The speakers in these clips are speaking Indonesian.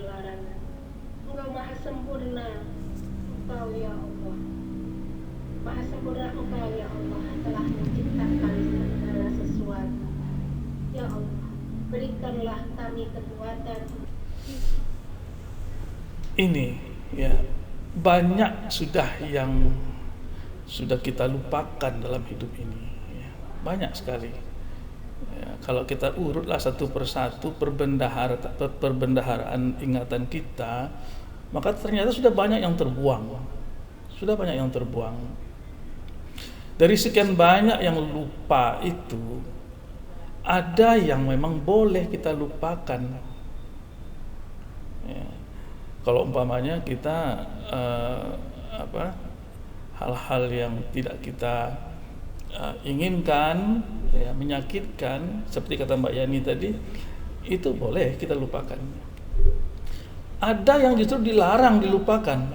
larangan. Engkau maha sempurna, Engkau ya Allah. Maha sempurna Engkau ya Allah telah menciptakan segala sesuatu. Ya Allah, berikanlah kami kekuatan. Ini ya, banyak sudah yang sudah kita lupakan dalam hidup ini ya, banyak sekali ya, kalau kita urutlah satu persatu perbendaharaan ingatan kita, maka ternyata sudah banyak yang terbuang. Dari sekian banyak yang lupa itu, ada yang memang boleh kita lupakan ya. Kalau umpamanya kita hal-hal yang tidak kita inginkan ya, menyakitkan, seperti kata Mbak Yani tadi, itu boleh kita lupakan. Ada yang justru dilarang dilupakan,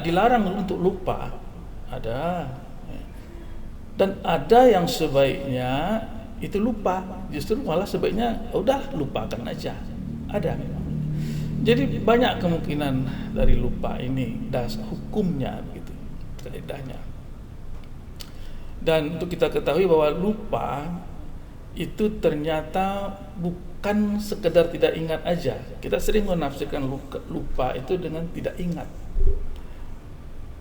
dilarang untuk lupa, ada. Dan ada yang sebaiknya itu lupa, justru malah sebaiknya udah lupakan aja, ada memang. Jadi banyak kemungkinan dari lupa ini, dasar hukumnya begitu, kaidahnya. Dan untuk kita ketahui bahwa lupa itu ternyata bukan sekedar tidak ingat aja. Kita sering menafsirkan lupa itu dengan tidak ingat.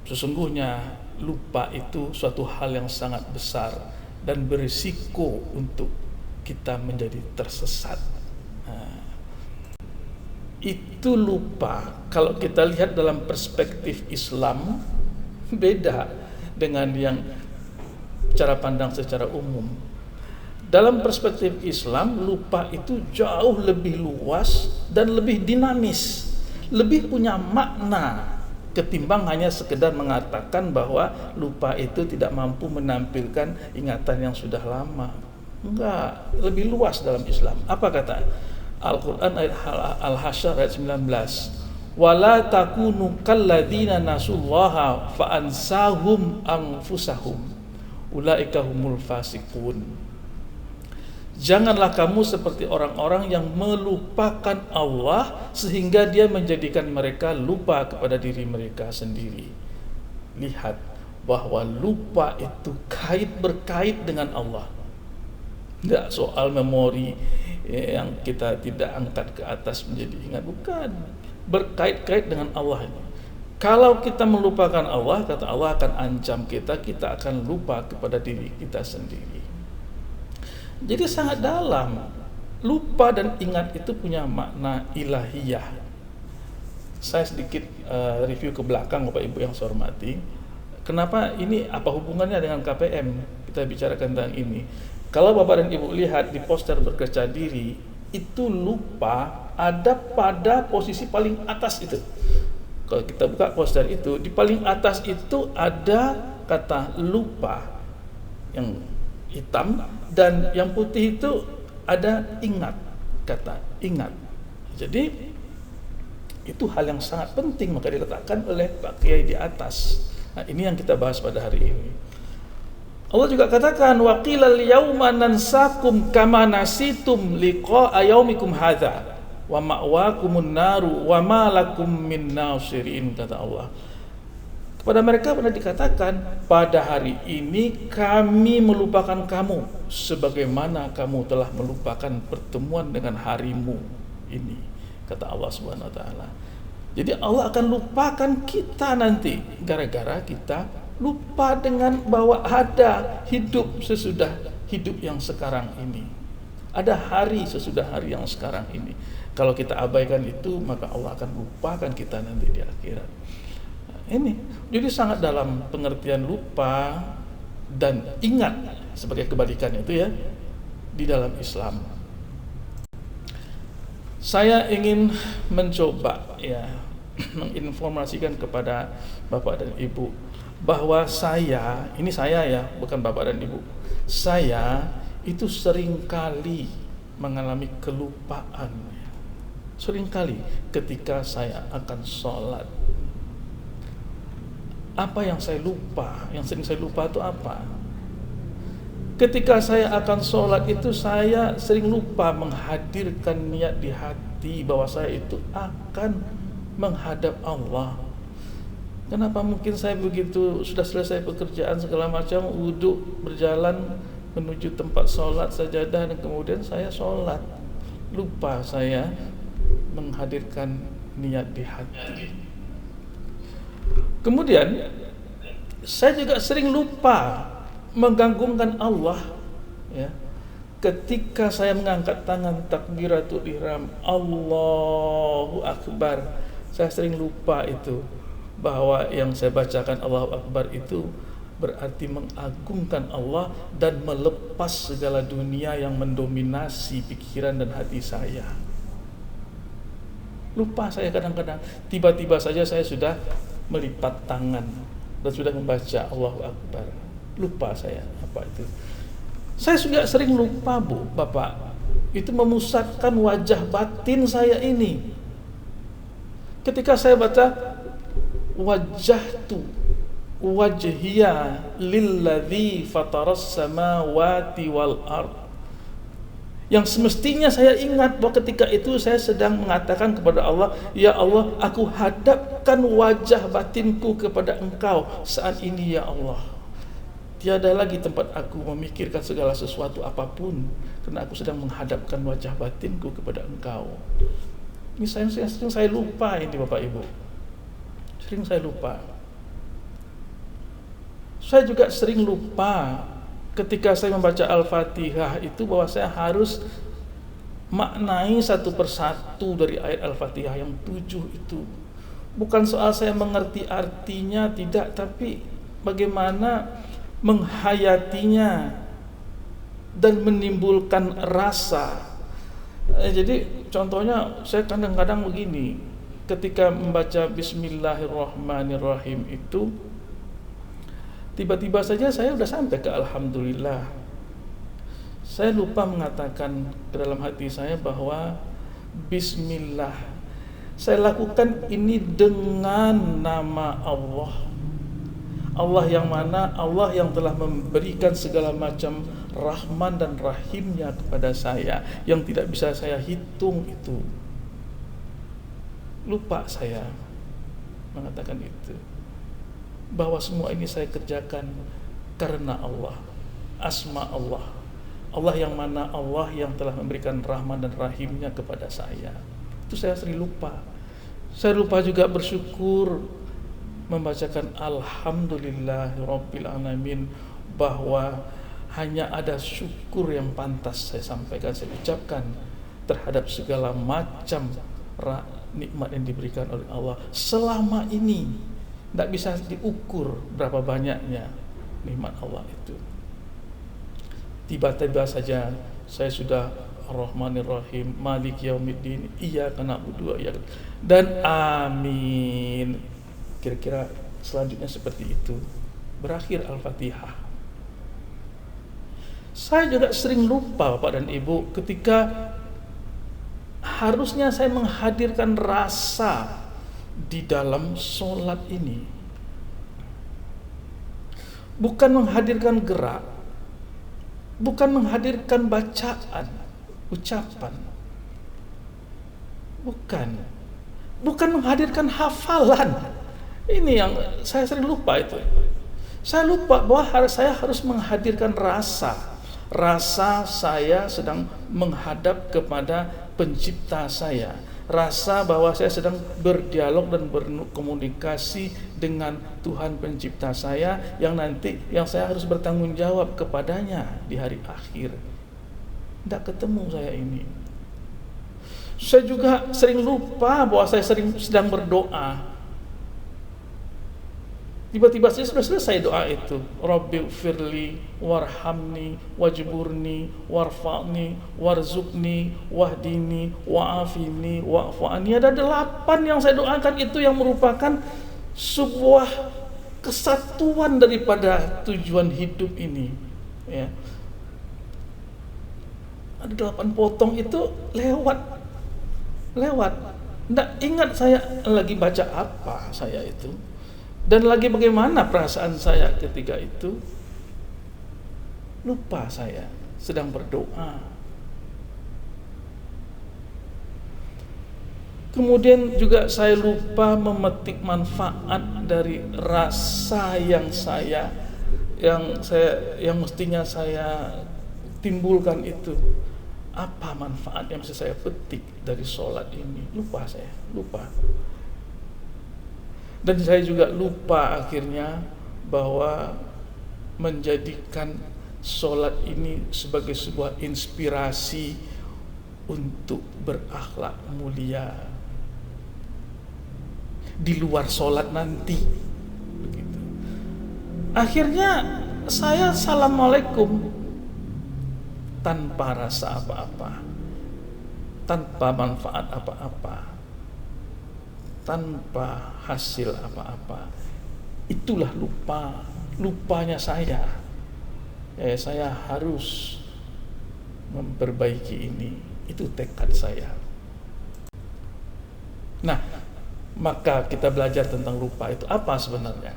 Sesungguhnya lupa itu suatu hal yang sangat besar dan berisiko untuk kita menjadi tersesat. Itu lupa, kalau kita lihat dalam perspektif Islam, beda dengan yang cara pandang secara umum. Dalam perspektif Islam, lupa itu jauh lebih luas dan lebih dinamis, lebih punya makna ketimbang hanya sekedar mengatakan bahwa lupa itu tidak mampu menampilkan ingatan yang sudah lama. Enggak, lebih luas dalam Islam. Apa kata Al-Quran ayat Al-Hasyr ayat 19, wala takunu kalladzina nasullaha fa'ansahum anfusahum ulaika humul fasiqun. Janganlah kamu seperti orang-orang yang melupakan Allah sehingga dia menjadikan mereka lupa kepada diri mereka sendiri. Lihat bahwa lupa itu berkait dengan Allah. Tidak soal memori yang kita tidak angkat ke atas menjadi ingat, bukan, berkait-kait dengan Allah ini. Kalau kita melupakan Allah, kata Allah akan ancam kita akan lupa kepada diri kita sendiri. Jadi sangat dalam. Lupa dan ingat itu punya makna ilahiyah. Saya sedikit review ke belakang Bapak Ibu yang saya hormati. Kenapa ini, apa hubungannya dengan KPM? Kita bicarakan tentang ini. Kalau Bapak dan Ibu lihat di poster berkaca diri, itu lupa ada pada posisi paling atas itu. Kalau kita buka poster itu, di paling atas itu ada kata lupa yang hitam, dan yang putih itu ada ingat, kata ingat. Jadi itu hal yang sangat penting, maka diletakkan oleh Pak Kiai di atas. Nah, ini yang kita bahas pada hari ini. Allah juga katakan wa qilal yauma nansakum kama nasitum liqa'a yaumikum hadza wa ma'wakumun naru wa ma lakum min nasirin, kata Allah. Kepada mereka pernah dikatakan, pada hari ini kami melupakan kamu sebagaimana kamu telah melupakan pertemuan dengan harimu ini, kata Allah Subhanahu wa taala. Jadi Allah akan lupakan kita nanti gara-gara kita lupa dengan bahwa ada hidup sesudah hidup yang sekarang ini. Ada hari sesudah hari yang sekarang ini. Kalau kita abaikan itu, maka Allah akan lupakan kita nanti di akhirat. Nah, ini jadi sangat dalam pengertian lupa dan ingat sebagai kebalikan itu ya di dalam Islam. Saya ingin mencoba ya menginformasikan kepada Bapak dan Ibu bahwa saya ya, bukan Bapak dan Ibu. Saya itu seringkali mengalami kelupaan. Seringkali ketika saya akan sholat. Apa yang saya lupa? Yang sering saya lupa itu apa? Ketika saya akan sholat itu saya sering lupa menghadirkan niat di hati. hati bahwa saya itu akan menghadap Allah. Kenapa mungkin saya begitu sudah selesai pekerjaan segala macam, wudhu, berjalan menuju tempat sholat sajadah, dan kemudian saya sholat, lupa saya menghadirkan niat di hati. Kemudian saya juga sering lupa menggantungkan Allah, ya. Ketika saya mengangkat tangan takbiratul ihram, Allahu Akbar, saya sering lupa itu bahwa yang saya bacakan Allahu Akbar itu berarti mengagungkan Allah dan melepas segala dunia yang mendominasi pikiran dan hati saya. Lupa saya kadang-kadang, tiba-tiba saja saya sudah melipat tangan dan sudah membaca Allahu Akbar. Lupa saya apa itu. Saya juga sering lupa, Bu, Bapak, itu memusatkan wajah batin saya ini. Ketika saya baca wajjahtu wajhiya lilladzi fataras samawati wal ard, yang semestinya saya ingat bahwa ketika itu saya sedang mengatakan kepada Allah, ya Allah, aku hadapkan wajah batinku kepada Engkau saat ini, ya Allah. Tiada lagi tempat aku memikirkan segala sesuatu apapun, karena aku sedang menghadapkan wajah batinku kepada Engkau. Ini sering saya lupa ini, Bapak Ibu. Sering saya lupa. Saya juga sering lupa ketika saya membaca Al-Fatihah itu bahwa saya harus maknai satu persatu dari ayat Al-Fatihah yang 7 itu. Bukan soal saya mengerti artinya, tidak, tapi bagaimana menghayatinya dan menimbulkan rasa. Jadi contohnya saya kadang-kadang begini, ketika membaca Bismillahirrahmanirrahim itu, tiba-tiba saja saya sudah sampai ke Alhamdulillah. Saya lupa mengatakan ke dalam hati saya bahwa Bismillah, saya lakukan ini dengan nama Allah. Allah yang mana? Allah yang telah memberikan segala macam rahman dan rahimnya kepada saya, yang tidak bisa saya hitung itu. Lupa saya mengatakan itu, bahwa semua ini saya kerjakan karena Allah, asma Allah, Allah yang mana? Allah yang telah memberikan rahman dan rahimnya kepada saya. Itu saya sering lupa. Saya lupa juga bersyukur, membacakan Alhamdulillahirabbil alamin, bahwa hanya ada syukur yang pantas saya sampaikan, saya ucapkan terhadap segala macam nikmat yang diberikan oleh Allah selama ini. Tidak bisa diukur berapa banyaknya nikmat Allah itu. Tiba-tiba saja saya sudah Ar-Rahmanir-Rahim, Malik Yaumiddin, Iyyaka na'budu wa iyyaka dan amin. Kira-kira selanjutnya seperti itu. Berakhir Al-Fatihah. Saya juga sering lupa, Bapak dan Ibu, ketika harusnya saya menghadirkan rasa di dalam sholat ini. Bukan menghadirkan gerak, bukan menghadirkan bacaan, ucapan, bukan menghadirkan hafalan. Ini yang saya sering lupa itu. Saya lupa bahwa saya harus menghadirkan rasa saya sedang menghadap kepada pencipta saya, rasa bahwa saya sedang berdialog dan berkomunikasi dengan Tuhan pencipta saya, yang saya harus bertanggung jawab kepadanya di hari akhir. Tidak ketemu saya ini. Saya juga sering lupa bahwa saya sedang berdoa. Tiba-tiba saya sudah selesai doa itu. Rabbil firli warhamni wajburni warfa'ni warzuqni wahdini wa'afini wa'fu'ani. Ada 8 yang saya doakan itu, yang merupakan sebuah kesatuan daripada tujuan hidup ini, ya. Ada 8 potong itu lewat. Nggak ingat saya lagi baca apa saya itu, dan lagi bagaimana perasaan saya ketika itu. Lupa saya sedang berdoa. Kemudian juga saya lupa memetik manfaat dari rasa yang mestinya saya timbulkan itu. Apa manfaat yang bisa saya petik dari sholat ini? Lupa. Dan saya juga lupa akhirnya bahwa menjadikan sholat ini sebagai sebuah inspirasi untuk berakhlak mulia di luar sholat nanti. Begitu. Akhirnya saya assalamualaikum tanpa rasa apa-apa, tanpa manfaat apa-apa, tanpa hasil apa-apa. Itulah lupanya saya. Saya harus memperbaiki ini. Itu tekad saya. Nah, maka kita belajar tentang lupa itu apa sebenarnya.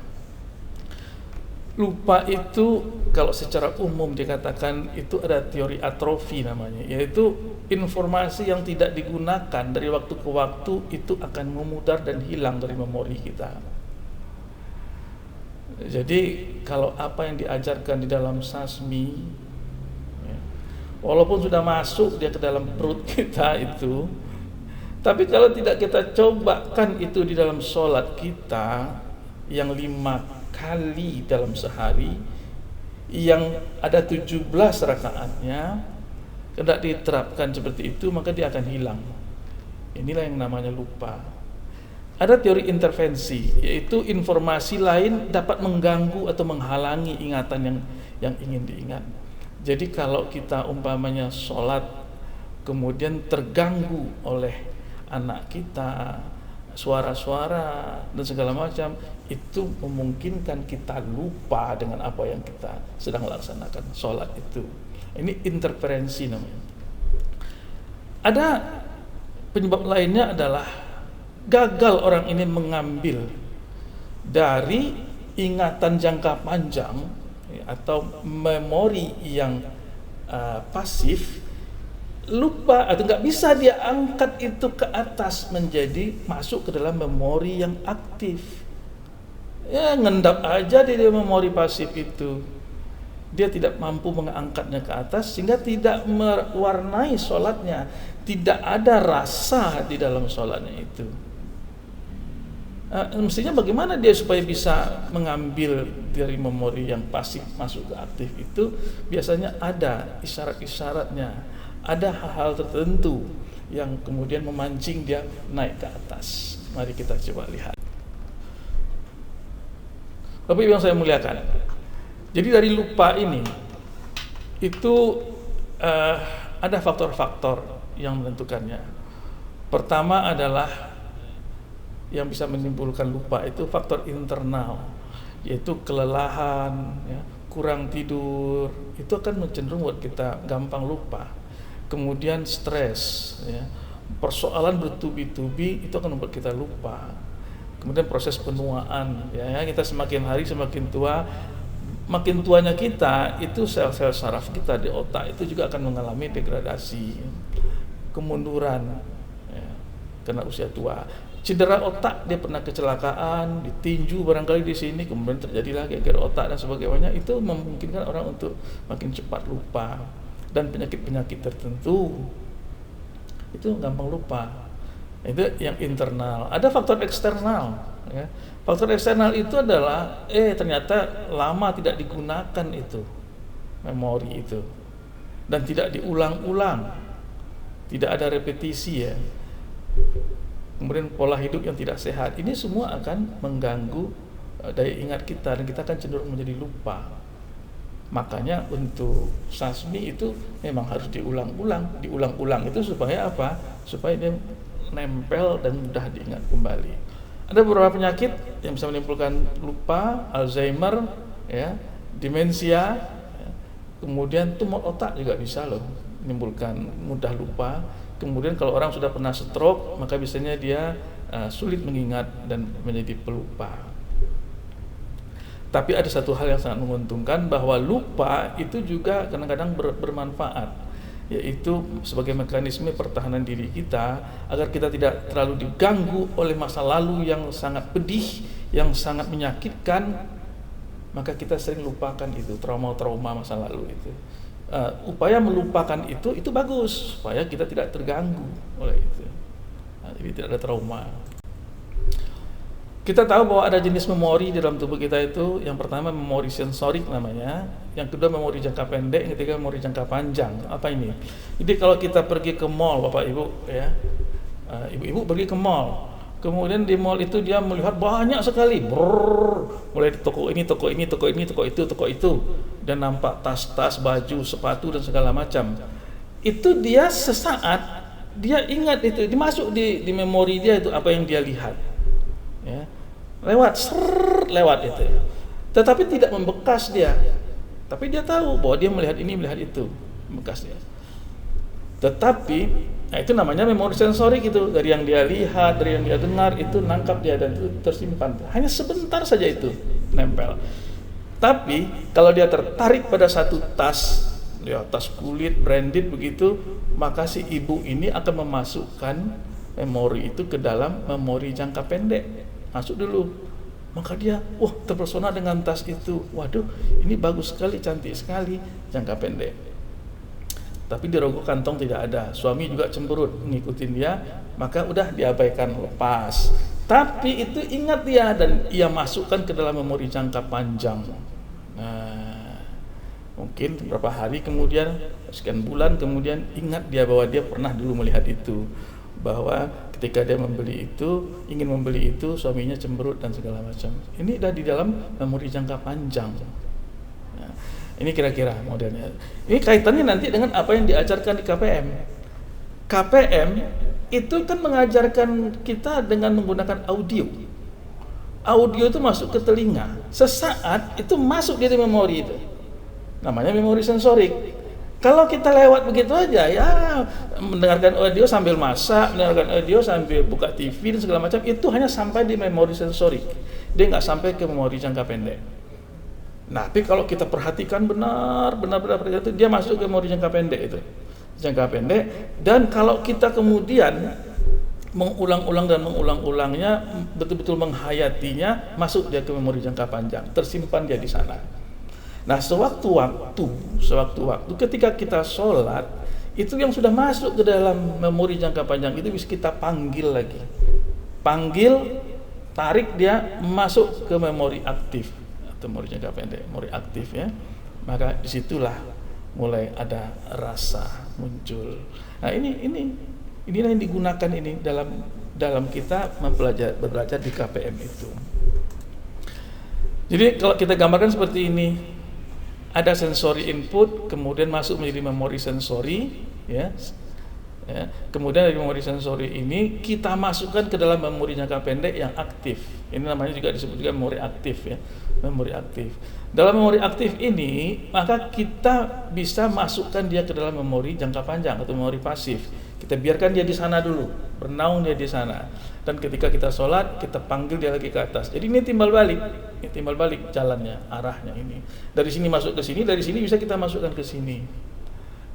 Lupa itu kalau secara umum dikatakan itu ada teori atrofi namanya, yaitu informasi yang tidak digunakan dari waktu ke waktu itu akan memudar dan hilang dari memori kita. Jadi kalau apa yang diajarkan di dalam sasmi, walaupun sudah masuk dia ke dalam perut kita itu, tapi kalau tidak kita cobakan itu di dalam sholat kita yang 5 kali dalam sehari, yang ada 17 rakaatnya, tidak diterapkan seperti itu, maka dia akan hilang. Inilah yang namanya lupa. Ada teori intervensi, yaitu informasi lain dapat mengganggu atau menghalangi ingatan yang ingin diingat. Jadi kalau kita umpamanya sholat kemudian terganggu oleh anak kita, suara-suara dan segala macam, itu memungkinkan kita lupa dengan apa yang kita sedang laksanakan sholat itu. Ini interferensi namanya. Ada penyebab lainnya adalah gagal orang ini mengambil dari ingatan jangka panjang atau memori yang pasif, lupa atau nggak bisa dia angkat itu ke atas menjadi masuk ke dalam memori yang aktif. Ya, ngendap aja di memori pasif itu. Dia tidak mampu mengangkatnya ke atas sehingga tidak mewarnai sholatnya, tidak ada rasa di dalam sholatnya itu. Mestinya bagaimana dia supaya bisa mengambil dari memori yang pasif masuk ke aktif itu? Biasanya ada isyarat-isyaratnya, ada hal-hal tertentu yang kemudian memancing dia naik ke atas. Mari kita coba lihat. Bapak Ibu yang saya muliakan, jadi dari lupa ini itu ada faktor-faktor yang menentukannya. Pertama adalah yang bisa menimbulkan lupa itu faktor internal, yaitu kelelahan, ya, kurang tidur, itu akan cenderung buat kita gampang lupa. Kemudian stres, ya, persoalan bertubi-tubi itu akan membuat kita lupa. Kemudian proses penuaan, ya, kita semakin hari semakin tua, makin tuanya kita itu sel-sel saraf kita di otak itu juga akan mengalami degradasi, kemunduran, ya, karena usia tua. Cedera otak, dia pernah kecelakaan, ditinju barangkali di sini, kemudian terjadi lagi geger otak dan sebagainya, itu memungkinkan orang untuk makin cepat lupa. Dan penyakit-penyakit tertentu itu gampang lupa. Itu yang internal. Ada faktor eksternal, ya. Faktor eksternal itu adalah ternyata lama tidak digunakan itu memori itu dan tidak diulang-ulang, tidak ada repetisi, ya. Kemudian pola hidup yang tidak sehat, ini semua akan mengganggu daya ingat kita dan kita akan cenderung menjadi lupa. Makanya untuk sasmi itu memang harus diulang-ulang itu supaya apa? Supaya dia nempel dan mudah diingat kembali. Ada beberapa penyakit yang bisa menimbulkan lupa, Alzheimer, ya, demensia, ya. Kemudian tumor otak juga bisa loh menimbulkan mudah lupa. Kemudian kalau orang sudah pernah stroke, maka biasanya dia sulit mengingat dan menjadi pelupa. Tapi ada satu hal yang sangat menguntungkan, bahwa lupa itu juga kadang-kadang bermanfaat. yaitu sebagai mekanisme pertahanan diri kita agar kita tidak terlalu diganggu oleh masa lalu yang sangat pedih, yang sangat menyakitkan. Maka kita sering lupakan itu, trauma-trauma masa lalu itu. Upaya melupakan itu bagus supaya kita tidak terganggu oleh itu. Jadi tidak ada trauma. Kita tahu bahwa ada jenis memori di dalam tubuh kita itu. Yang pertama memori sensorik namanya, yang kedua memori jangka pendek, yang ketiga memori jangka panjang. Apa ini? Jadi kalau kita pergi ke mall, Bapak Ibu ya, ibu-ibu pergi ke mall, kemudian di mall itu dia melihat banyak sekali, mulai toko ini, toko ini, toko ini, toko itu, toko itu, dan nampak tas-tas, baju, sepatu dan segala macam. Itu dia sesaat dia ingat itu, dimasuk di memori dia itu apa yang dia lihat, ya, lewat itu, tetapi tidak membekas dia, tapi dia tahu bahwa dia melihat ini, melihat itu, bekasnya. Tetapi itu namanya memori sensorik itu, dari yang dia lihat, dari yang dia dengar itu nangkap dia dan itu tersimpan. Hanya sebentar saja itu nempel. Tapi kalau dia tertarik pada satu tas, ya tas kulit branded begitu, maka si ibu ini akan memasukkan memori itu ke dalam memori jangka pendek. Masuk dulu. Maka dia, terpesona dengan tas itu. Waduh, ini bagus sekali, cantik sekali, jangka pendek. Tapi di rongga kantong tidak ada. Suami juga cemberut ngikutin dia, maka udah diabaikan, lepas. Tapi itu ingat dia dan ia masukkan ke dalam memori jangka panjang. Nah, mungkin beberapa hari kemudian, sekian bulan kemudian ingat dia bahwa dia pernah dulu melihat itu, bahwa ketika dia ingin membeli itu, suaminya cemberut dan segala macam. Ini udah di dalam memori jangka panjang. Nah, ini kira-kira modelnya. Ini kaitannya nanti dengan apa yang diajarkan di KPM. KPM itu kan mengajarkan kita dengan menggunakan audio. Audio itu masuk ke telinga. Sesaat itu masuk di memori itu. Namanya memori sensorik. Kalau kita lewat begitu aja, ya mendengarkan audio sambil masak, mendengarkan audio sambil buka TV dan segala macam, itu hanya sampai di memori sensorik. Dia nggak sampai ke memori jangka pendek. Nah, tapi kalau kita perhatikan benar-benar itu dia masuk ke memori jangka pendek itu. Jangka pendek, dan kalau kita kemudian mengulang-ulangnya, betul-betul menghayatinya, masuk dia ke memori jangka panjang, tersimpan dia di sana. Nah, sewaktu-waktu ketika kita sholat, itu yang sudah masuk ke dalam memori jangka panjang itu bisa kita panggil lagi. Tarik dia masuk ke memori aktif atau memori jangka pendek, memori aktif ya. Maka disitulah mulai ada rasa muncul. Nah, inilah yang digunakan ini dalam kita belajar di KPM itu. Jadi kalau kita gambarkan seperti ini, ada sensory input, kemudian masuk menjadi memori sensori, ya. Kemudian dari memori sensori ini kita masukkan ke dalam memori jangka pendek yang aktif. Ini namanya juga disebut juga memori aktif, ya. Memori aktif. Dalam memori aktif ini, maka kita bisa masukkan dia ke dalam memori jangka panjang atau memori pasif. Kita biarkan dia di sana dulu, bernaung dia di sana. Dan ketika kita sholat, kita panggil dia lagi ke atas. Jadi ini timbal balik jalannya, arahnya ini. Dari sini masuk ke sini, dari sini bisa kita masukkan ke sini.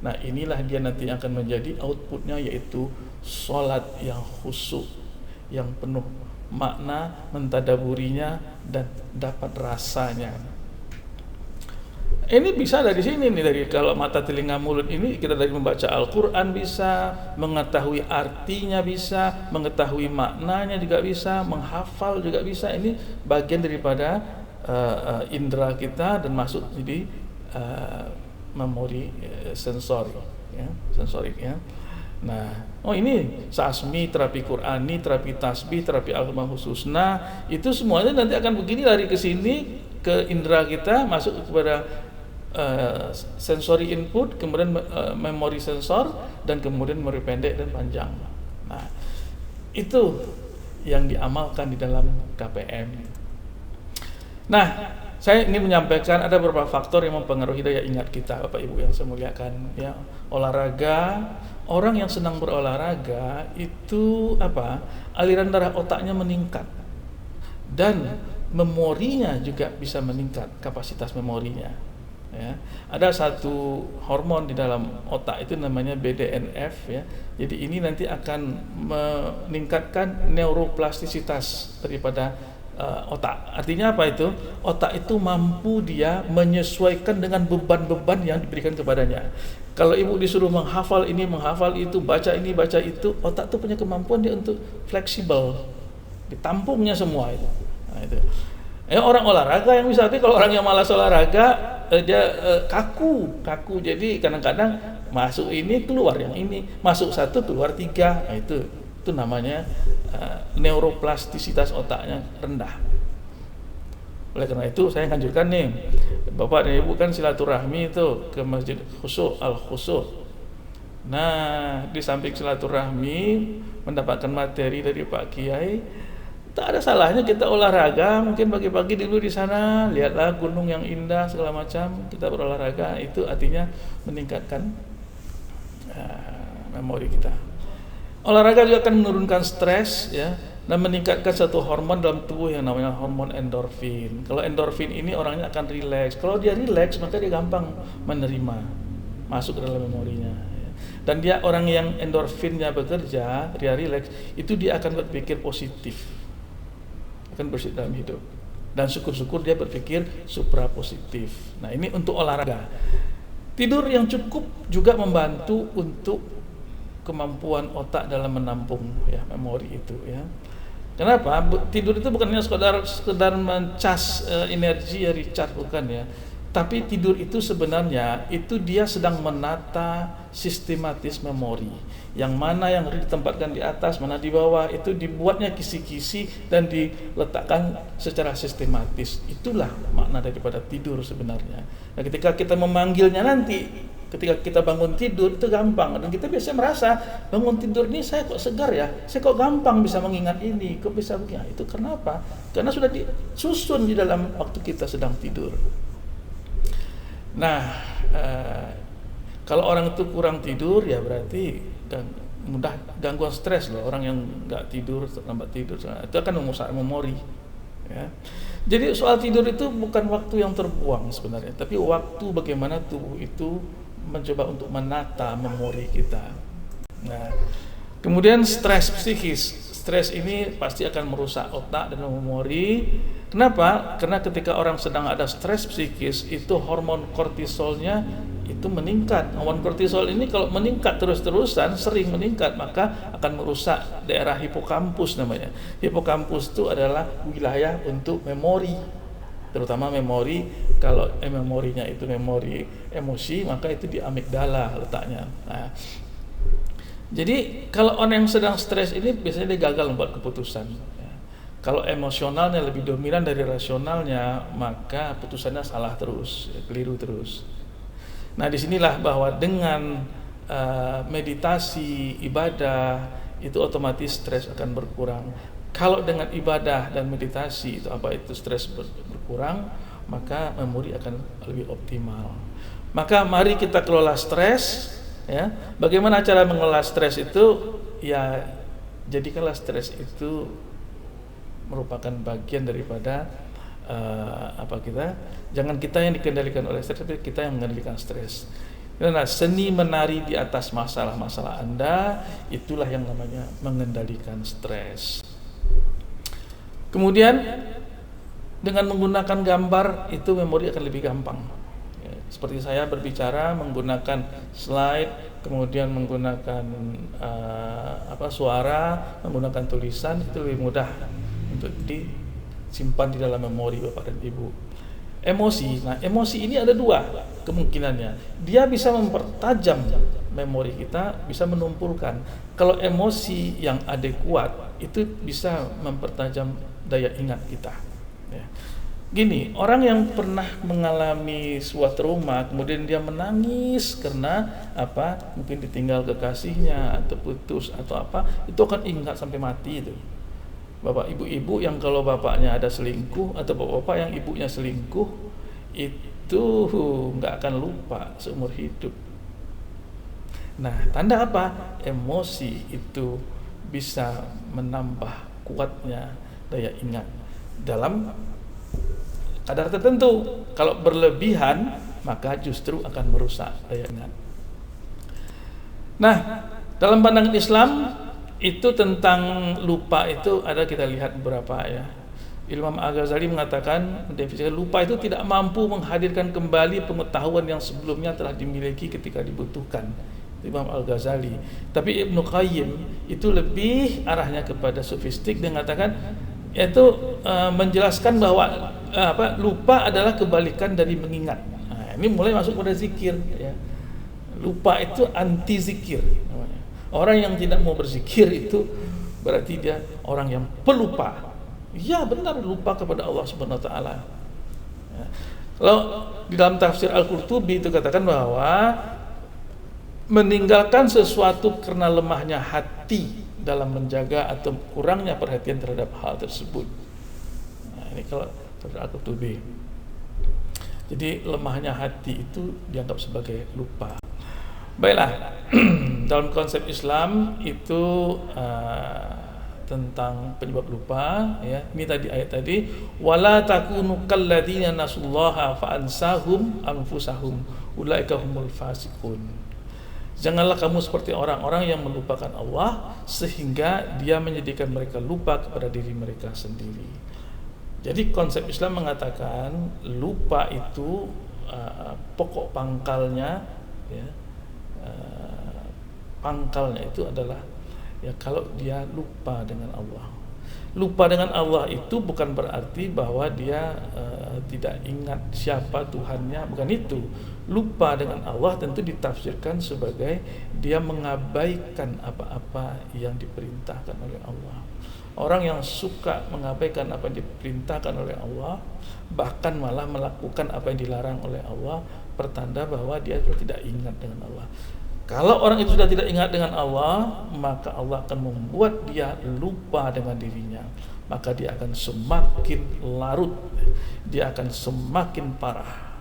Nah, inilah dia nanti akan menjadi outputnya, yaitu sholat yang khusyuk, yang penuh makna, mentadaburinya dan dapat rasanya. Ini bisa dari sini nih, dari kalau mata, telinga, mulut ini kita dari membaca Al-Quran bisa, mengetahui artinya bisa, mengetahui maknanya juga bisa, menghafal juga bisa. Ini bagian daripada indera kita dan masuk jadi memori sensorik, ya, sensorik ya. Nah, ini sasmi, terapi Qurani, terapi tasbih, terapi al-asmaul husna, itu semuanya nanti akan begini lari ke sini ke indera kita, masuk kepada sensory input, kemudian memori sensor, dan kemudian memori pendek dan panjang. Nah, itu yang diamalkan di dalam KPM. Nah, saya ingin menyampaikan ada beberapa faktor yang mempengaruhi daya ingat kita, Bapak Ibu yang saya muliakan. Ya, olahraga, orang yang senang berolahraga itu aliran darah otaknya meningkat dan memorinya juga bisa meningkat, kapasitas memorinya. ya. Ada satu hormon di dalam otak itu namanya BDNF ya. Jadi ini nanti akan meningkatkan neuroplastisitas daripada otak. Artinya apa itu? Otak itu mampu dia menyesuaikan dengan beban-beban yang diberikan kepadanya. Kalau ibu disuruh menghafal ini, menghafal itu, baca ini, baca itu, otak itu punya kemampuan dia untuk fleksibel, ditampungnya semua itu. Nah, itu. Orang olahraga yang bisa, tapi kalau orang yang malas olahraga dia kaku. Jadi kadang-kadang masuk ini keluar yang ini, masuk satu keluar tiga. Nah, itu namanya neuroplastisitas otaknya rendah. Oleh karena itu saya anjurkan nih Bapak dan Ibu kan silaturahmi itu ke Masjid Al-Khusyuk. Nah, di samping silaturahmi mendapatkan materi dari Pak Kiai, tak ada salahnya kita olahraga, mungkin pagi-pagi dulu di sana, lihatlah gunung yang indah segala macam, kita berolahraga, itu artinya meningkatkan memori kita. Olahraga juga akan menurunkan stres ya, dan meningkatkan satu hormon dalam tubuh yang namanya hormon endorfin. Kalau endorfin ini orangnya akan rileks. Kalau dia rileks maka dia gampang menerima, masuk ke dalam memorinya. Dan dia orang yang endorfinnya bekerja, dia rileks, itu dia akan berpikir positif. Akan bersih dalam hidup, dan syukur-syukur dia berpikir supra positif. Nah, ini untuk olahraga. Tidur yang cukup juga membantu untuk kemampuan otak dalam menampung ya memori itu ya. Kenapa? Tidur itu bukan hanya sekedar mencas energi ya, recharge, bukan ya. Tapi tidur itu sebenarnya itu dia sedang menata sistematis memori. Yang mana yang harus ditempatkan di atas, mana di bawah, itu dibuatnya kisi-kisi dan diletakkan secara sistematis. Itulah makna daripada tidur sebenarnya. Nah, ketika kita memanggilnya nanti, ketika kita bangun tidur itu gampang, dan kita biasanya merasa bangun tidur ini saya kok segar ya, saya kok gampang bisa mengingat ini, kok bisa begini. Itu kenapa? Karena sudah disusun di dalam waktu kita sedang tidur. Nah, kalau orang itu kurang tidur ya berarti mudah gangguan stres loh. Orang yang nggak tidur, lambat tidur, itu akan merusak memori ya. Jadi soal tidur itu bukan waktu yang terbuang sebenarnya, tapi waktu bagaimana tubuh itu mencoba untuk menata memori kita. Nah, kemudian stres psikis. Stres ini pasti akan merusak otak dan memori. Kenapa? Karena ketika orang sedang ada stres psikis, itu hormon kortisolnya itu meningkat. Hormon kortisol ini kalau meningkat terus-terusan, sering meningkat, maka akan merusak daerah hipokampus namanya. Hipokampus itu adalah wilayah untuk memori, terutama memori. Kalau memorinya itu memori emosi, maka itu di amigdala letaknya. Nah, jadi kalau orang yang sedang stres ini biasanya dia gagal membuat keputusan. Kalau emosionalnya lebih dominan dari rasionalnya, maka putusannya salah terus, keliru terus. Nah, disinilah bahwa dengan meditasi, ibadah, itu otomatis stres akan berkurang. Kalau dengan ibadah dan meditasi itu stres berkurang, maka memori akan lebih optimal. Maka mari kita kelola stres. Ya, bagaimana cara mengelola stres itu? Ya, jadikanlah stres itu merupakan bagian daripada jangan kita yang dikendalikan oleh stres, tapi kita yang mengendalikan stres. Karena seni menari di atas masalah-masalah Anda, itulah yang namanya mengendalikan stres. Kemudian dengan menggunakan gambar itu memori akan lebih gampang. Seperti saya berbicara menggunakan slide, kemudian menggunakan suara, menggunakan tulisan, itu lebih mudah untuk disimpan di dalam memori Bapak dan Ibu. Emosi, nah emosi ini ada dua kemungkinannya. Dia bisa mempertajam memori kita, bisa menumpulkan. Kalau emosi yang adekuat itu bisa mempertajam daya ingat kita. Ya. Gini, orang yang pernah mengalami sebuah trauma, kemudian dia menangis karena mungkin ditinggal kekasihnya atau putus atau itu akan ingat sampai mati itu. Bapak ibu-ibu yang kalau bapaknya ada selingkuh atau bapak-bapak yang ibunya selingkuh, itu nggak akan lupa seumur hidup. Nah, tanda apa? Emosi itu bisa menambah kuatnya daya ingat dalam kadar tertentu. Kalau berlebihan maka justru akan merusak daya ingat. Nah, dalam pandangan Islam itu tentang lupa itu ada, kita lihat beberapa ya. Imam Al-Ghazali mengatakan, mendefinisikan lupa itu tidak mampu menghadirkan kembali pengetahuan yang sebelumnya telah dimiliki ketika dibutuhkan. Imam Al-Ghazali. Tapi Ibnu Qayyim itu lebih arahnya kepada sofistik, dia mengatakan yaitu menjelaskan bahwa lupa adalah kebalikan dari mengingat. Nah, ini mulai masuk pada zikir ya. Lupa itu anti zikir namanya. Orang yang tidak mau berzikir itu berarti dia orang yang pelupa. Ya benar, lupa kepada Allah Subhanahu wa taala. Ya. Kalau di dalam tafsir Al-Qurtubi itu katakan bahwa meninggalkan sesuatu karena lemahnya hati dalam menjaga atau kurangnya perhatian terhadap hal tersebut. Nah, ini kalau tafsir Al-Qurtubi. Jadi lemahnya hati itu dianggap sebagai lupa. Baiklah, dalam konsep Islam itu tentang penyebab lupa ya. Ini tadi ayat tadi, wala takunu kalladzina nasullaha fa ansahum anfusahum ulaika humul fasiqun. Janganlah kamu seperti orang-orang yang melupakan Allah sehingga dia menjadikan mereka lupa kepada diri mereka sendiri. Jadi konsep Islam mengatakan lupa itu pokok pangkalnya ya. Pangkalnya itu adalah ya kalau dia lupa dengan Allah. Lupa dengan Allah itu bukan berarti bahwa dia tidak ingat siapa Tuhannya, bukan itu. Lupa dengan Allah tentu ditafsirkan sebagai dia mengabaikan apa-apa yang diperintahkan oleh Allah. Orang yang suka mengabaikan apa yang diperintahkan oleh Allah, bahkan malah melakukan apa yang dilarang oleh Allah, pertanda bahwa dia tidak ingat dengan Allah. Kalau orang itu sudah tidak ingat dengan Allah, maka Allah akan membuat dia lupa dengan dirinya. Maka dia akan semakin larut, dia akan semakin parah.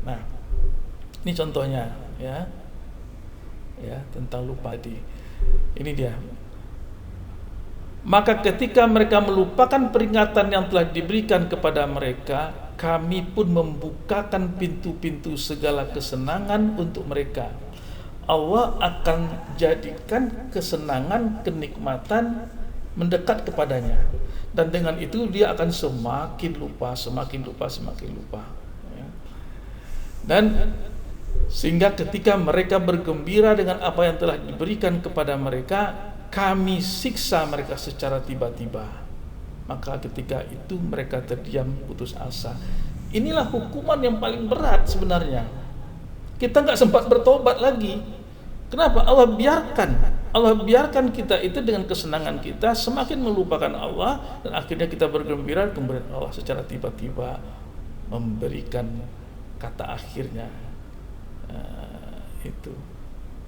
Nah, ini contohnya ya tentang lupa tadi. Ini dia. Maka ketika mereka melupakan peringatan yang telah diberikan kepada mereka, kami pun membukakan pintu-pintu segala kesenangan untuk mereka. Allah akan jadikan kesenangan, kenikmatan mendekat kepadanya, dan dengan itu dia akan semakin lupa ya. Dan sehingga ketika mereka bergembira dengan apa yang telah diberikan kepada mereka, kami siksa mereka secara tiba-tiba. Maka ketika itu mereka terdiam putus asa. Inilah hukuman yang paling berat sebenarnya. Kita nggak sempat bertobat lagi. Kenapa? Allah biarkan kita itu dengan kesenangan kita semakin melupakan Allah, dan akhirnya kita bergembira, kemudian Allah secara tiba-tiba memberikan kata akhirnya. Itu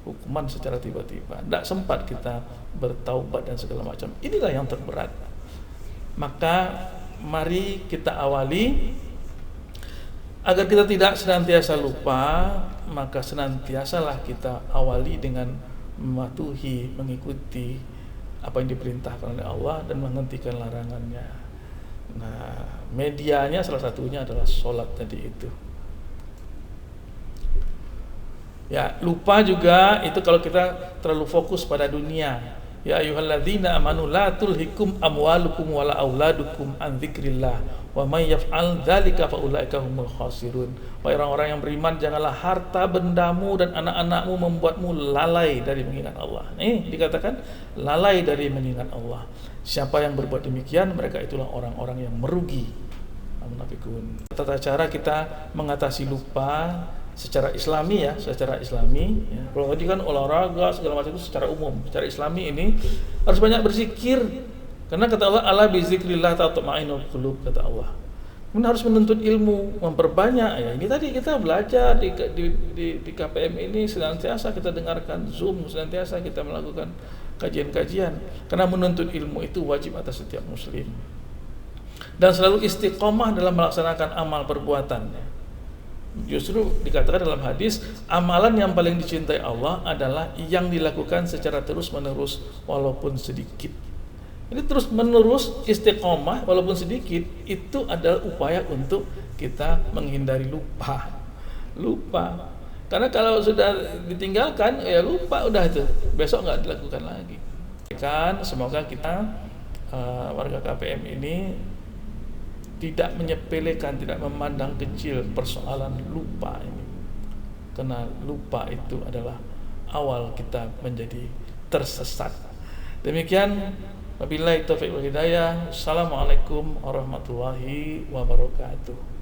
hukuman secara tiba-tiba. Tidak sempat kita bertaubat dan segala macam. Inilah yang terberat. Maka mari kita awali agar kita tidak senantiasa lupa, maka senantiasalah kita awali dengan mematuhi, mengikuti apa yang diperintahkan oleh Allah dan menghentikan larangannya. Nah, medianya salah satunya adalah sholat tadi itu. Ya, lupa juga itu kalau kita terlalu fokus pada dunia. Ya ayyuhalladzina amanu la tulhikum amwalukum wala auladukum an dzikrillah wa may yaf'al dzalika fa ulaika humul khasirun. Wahai orang-orang yang beriman, janganlah harta bendamu dan anak-anakmu membuatmu lalai dari mengingat Allah. Dikatakan lalai dari mengingat Allah. Siapa yang berbuat demikian, mereka itulah orang-orang yang merugi. Munafikun. Tata cara kita mengatasi lupa secara Islami ya. Kalau tadi kan olahraga segala macam itu secara umum. Secara Islami ini harus banyak berzikir. Karena kata Allah, ala bizikrillah tatma'innul qulub, kata Allah. Kemudian harus menuntut ilmu, memperbanyak ya. Ini tadi kita belajar di KPM ini senantiasa kita dengarkan Zoom, senantiasa kita melakukan kajian-kajian. Karena menuntut ilmu itu wajib atas setiap muslim. Dan selalu istiqomah dalam melaksanakan amal perbuatan. Justru dikatakan dalam hadis, amalan yang paling dicintai Allah adalah yang dilakukan secara terus-menerus walaupun sedikit. Ini terus-menerus istiqomah walaupun sedikit, itu adalah upaya untuk kita menghindari lupa. lupa. Karena kalau sudah ditinggalkan, ya lupa udah itu. Besok nggak dilakukan lagi. Semoga kita warga KPM ini tidak menyepelekan, tidak memandang kecil persoalan lupa ini. Karena lupa itu adalah awal kita menjadi tersesat. Demikian, wabillahi taufiq wal hidayah. Assalamualaikum warahmatullahi wabarakatuh.